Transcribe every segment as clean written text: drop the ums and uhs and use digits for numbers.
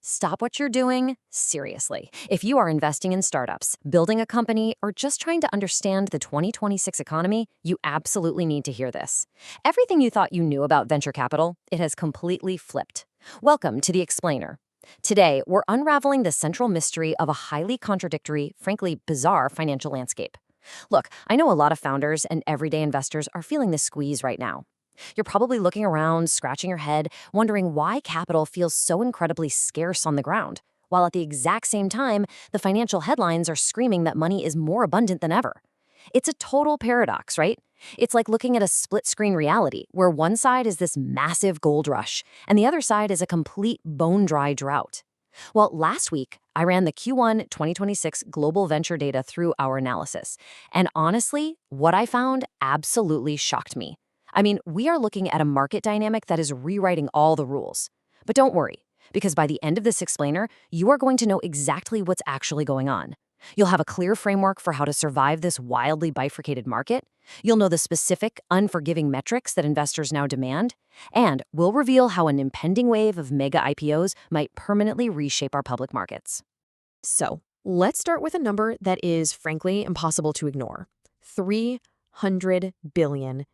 Stop what you're doing, seriously. If you are investing in startups, building a company, or just trying to understand the 2026 economy, you absolutely need to hear this. Everything you thought you knew about venture capital, it has completely flipped. Welcome to The Explainer. Today, we're unraveling the central mystery of a highly contradictory, frankly bizarre financial landscape. Look, I know a lot of founders and everyday investors are feeling this squeeze right now. You're probably looking around, scratching your head, wondering why capital feels so incredibly scarce on the ground, while at the exact same time, the financial headlines are screaming that money is more abundant than ever. It's a total paradox, right? It's like looking at a split-screen reality, where one side is this massive gold rush, and the other side is a complete bone-dry drought. Well, last week, I ran the Q1 2026 global venture data through our analysis, and honestly, what I found absolutely shocked me. I mean, we are looking at a market dynamic that is rewriting all the rules. But don't worry, because by the end of this explainer, you are going to know exactly what's actually going on. You'll have a clear framework for how to survive this wildly bifurcated market. You'll know the specific, unforgiving metrics that investors now demand. And we'll reveal how an impending wave of mega IPOs might permanently reshape our public markets. So, let's start with a number that is, frankly, impossible to ignore. $300 billion.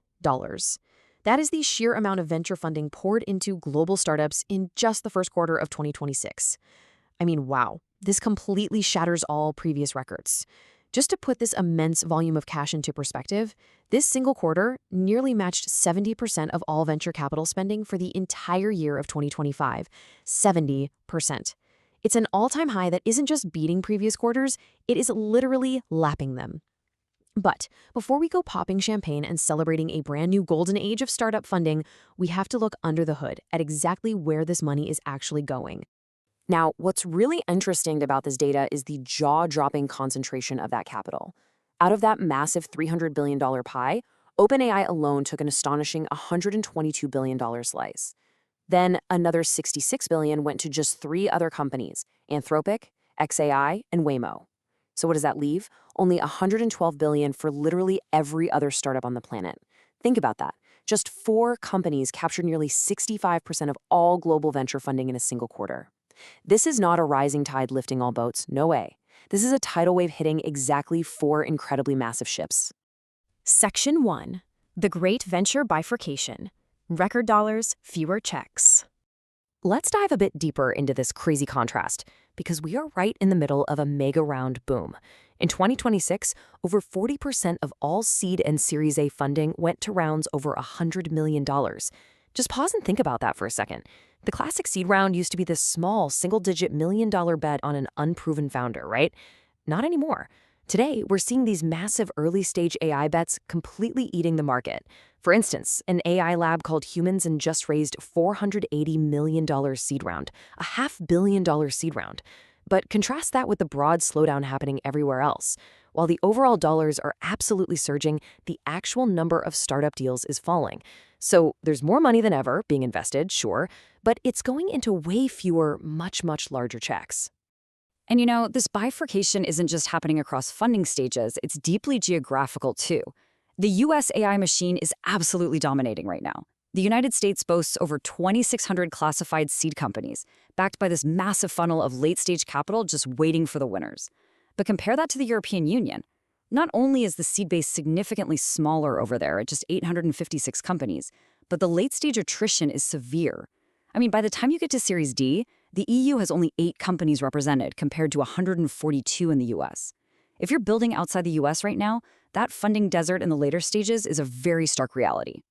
That is the sheer amount of venture funding poured into global startups in just the first quarter of 2026. I mean, wow, this completely shatters all previous records. Just to put this immense volume of cash into perspective, this single quarter nearly matched 70% of all venture capital spending for the entire year of 2025. 70%. It's an all-time high that isn't just beating previous quarters, it is literally lapping them. But before we go popping champagne and celebrating a brand new golden age of startup funding, we have to look under the hood at exactly where this money is actually going. Now, what's really interesting about this data is the jaw-dropping concentration of that capital. Out of that massive $300 billion pie, OpenAI alone took an astonishing $122 billion slice. Then another $66 billion went to just 3 other companies, Anthropic, xAI, and Waymo. So what does that leave? Only $112 billion for literally every other startup on the planet. Think about that. Just 4 companies captured nearly 65% of all global venture funding in a single quarter. This is not a rising tide lifting all boats, no way. This is a tidal wave hitting exactly 4 incredibly massive ships. Section 1. The Great Venture Bifurcation. Record dollars, fewer checks. Let's dive a bit deeper into this crazy contrast, because we are right in the middle of a mega round boom. In 2026, over 40% of all seed and Series A funding went to rounds over $100 million. Just pause and think about that for a second. The classic seed round used to be this small, single-digit million-dollar bet on an unproven founder, right? Not anymore. Today, we're seeing these massive early-stage AI bets completely eating the market. For instance, an AI lab called Humans and just raised $480 million seed round, a $500 million seed round. But contrast that with the broad slowdown happening everywhere else. While the overall dollars are absolutely surging, the actual number of startup deals is falling. So there's more money than ever being invested, sure, but it's going into way fewer, much, much larger checks. And you know, this bifurcation isn't just happening across funding stages, it's deeply geographical too. The US AI machine is absolutely dominating right now. The United States boasts over 2,600 classified seed companies, backed by this massive funnel of late-stage capital just waiting for the winners. But compare that to the European Union. Not only is the seed base significantly smaller over there at just 856 companies, but the late-stage attrition is severe. I mean, by the time you get to Series D, the EU has only 8 companies represented compared to 142 in the US. If you're building outside the US right now, that funding desert in the later stages is a very stark reality.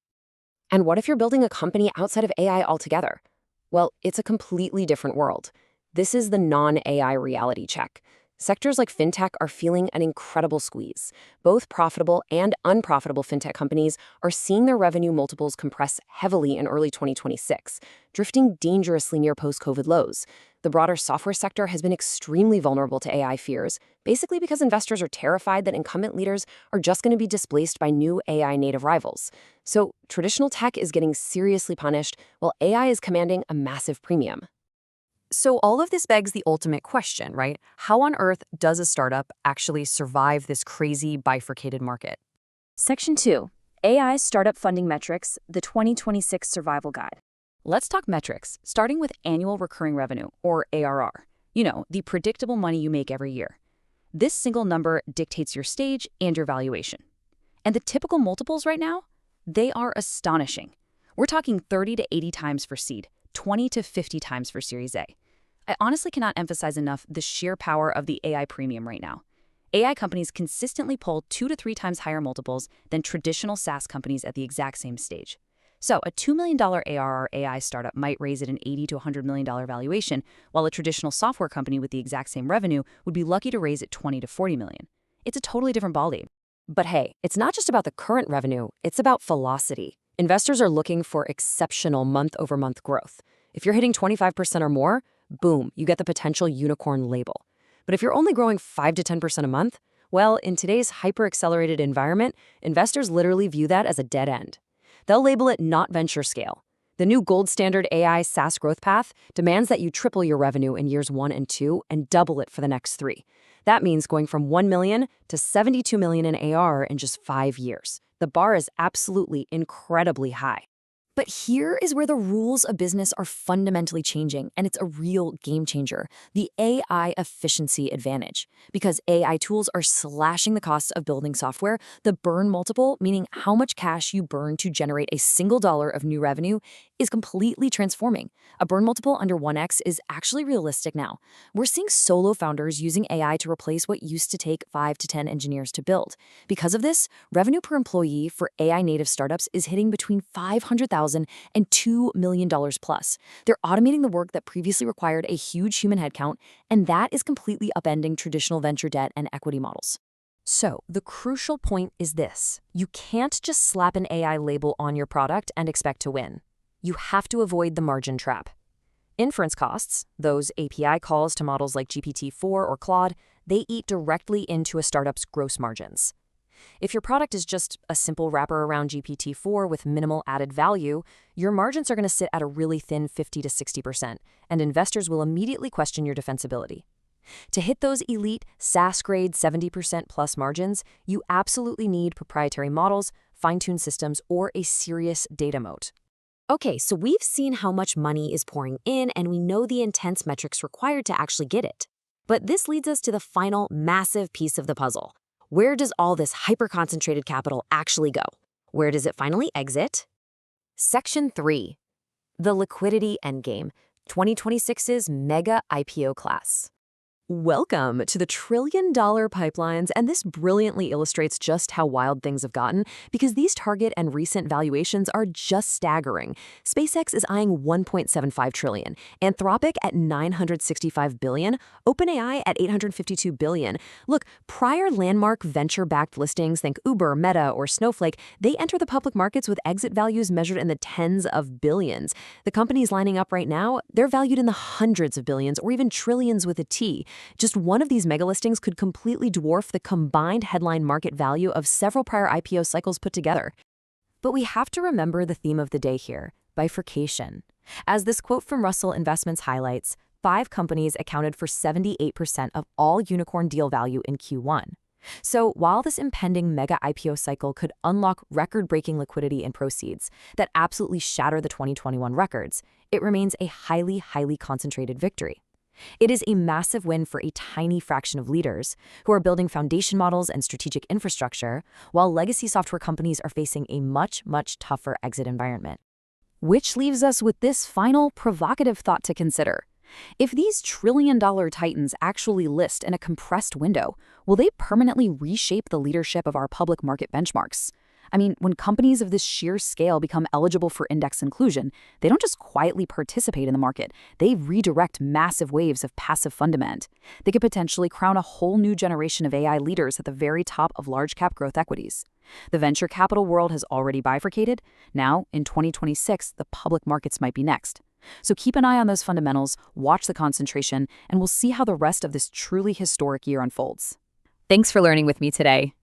And what if you're building a company outside of AI altogether? Well, it's a completely different world. This is the non-AI reality check. Sectors like fintech are feeling an incredible squeeze. Both profitable and unprofitable fintech companies are seeing their revenue multiples compress heavily in early 2026, drifting dangerously near post-COVID lows. The broader software sector has been extremely vulnerable to AI fears, basically because investors are terrified that incumbent leaders are just going to be displaced by new AI-native rivals. So traditional tech is getting seriously punished, while AI is commanding a massive premium. So all of this begs the ultimate question, right? How on earth does a startup actually survive this crazy bifurcated market? Section 2. AI Startup Funding Metrics, the 2026 Survival Guide. Let's talk metrics, starting with annual recurring revenue, or ARR. You know, the predictable money you make every year. This single number dictates your stage and your valuation. And the typical multiples right now? They are astonishing. We're talking 30 to 80 times for seed, 20 to 50 times for Series A. I honestly cannot emphasize enough the sheer power of the AI premium right now. AI companies consistently pull 2 to 3 times higher multiples than traditional SaaS companies at the exact same stage. So a $2 million ARR AI startup might raise at an $80 to $100 million valuation, while a traditional software company with the exact same revenue would be lucky to raise at 20 to 40 million. It's a totally different ballgame. But hey, it's not just about the current revenue, it's about velocity. Investors are looking for exceptional month-over-month growth. If you're hitting 25% or more, boom, you get the potential unicorn label. But if you're only growing 5 to 10% a month, well, in today's hyper-accelerated environment, investors literally view that as a dead end. They'll label it not venture scale. The new gold standard AI SaaS growth path demands that you triple your revenue in years 1 and 2 and double it for the next 3. That means going from 1 million to 72 million in ARR in just 5 years. The bar is absolutely incredibly high. But here is where the rules of business are fundamentally changing, and it's a real game changer, the AI efficiency advantage. Because AI tools are slashing the costs of building software, the burn multiple, meaning how much cash you burn to generate a single dollar of new revenue, is completely transforming. A burn multiple under 1x is actually realistic now. We're seeing solo founders using AI to replace what used to take 5 to 10 engineers to build. Because of this, revenue per employee for AI-native startups is hitting between $500,000 and $2 million plus. They're automating the work that previously required a huge human headcount, and that is completely upending traditional venture debt and equity models. So, the crucial point is this. You can't just slap an AI label on your product and expect to win. You have to avoid the margin trap. Inference costs, those API calls to models like GPT-4 or Claude, they eat directly into a startup's gross margins. If your product is just a simple wrapper around GPT-4 with minimal added value, your margins are going to sit at a really thin 50 to 60%, and investors will immediately question your defensibility. To hit those elite SaaS-grade 70% plus margins, you absolutely need proprietary models, fine-tuned systems, or a serious data moat. Okay, so we've seen how much money is pouring in, and we know the intense metrics required to actually get it. But this leads us to the final massive piece of the puzzle. Where does all this hyper-concentrated capital actually go? Where does it finally exit? Section 3. The Liquidity Endgame, 2026's Mega IPO Class. Welcome to the trillion-dollar pipelines, and this brilliantly illustrates just how wild things have gotten because these target and recent valuations are just staggering. SpaceX is eyeing $1.75 trillion, Anthropic at $965 billion, OpenAI at $852 billion. Look, prior landmark venture-backed listings, think Uber, Meta, or Snowflake, they enter the public markets with exit values measured in the tens of billions. The companies lining up right now, they're valued in the hundreds of billions or even trillions with a T. Just one of these mega listings could completely dwarf the combined headline market value of several prior IPO cycles put together. But we have to remember the theme of the day here, bifurcation. As this quote from Russell Investments highlights, 5 companies accounted for 78% of all unicorn deal value in Q1. So while this impending mega IPO cycle could unlock record-breaking liquidity and proceeds that absolutely shatter the 2021 records, it remains a highly concentrated victory. It is a massive win for a tiny fraction of leaders who are building foundation models and strategic infrastructure, while legacy software companies are facing a much tougher exit environment. Which leaves us with this final provocative thought to consider. If these trillion-dollar titans actually list in a compressed window, will they permanently reshape the leadership of our public market benchmarks? I mean, when companies of this sheer scale become eligible for index inclusion, they don't just quietly participate in the market. They redirect massive waves of passive fund demand. They could potentially crown a whole new generation of AI leaders at the very top of large-cap growth equities. The venture capital world has already bifurcated. Now, in 2026, the public markets might be next. So keep an eye on those fundamentals, watch the concentration, and we'll see how the rest of this truly historic year unfolds. Thanks for learning with me today.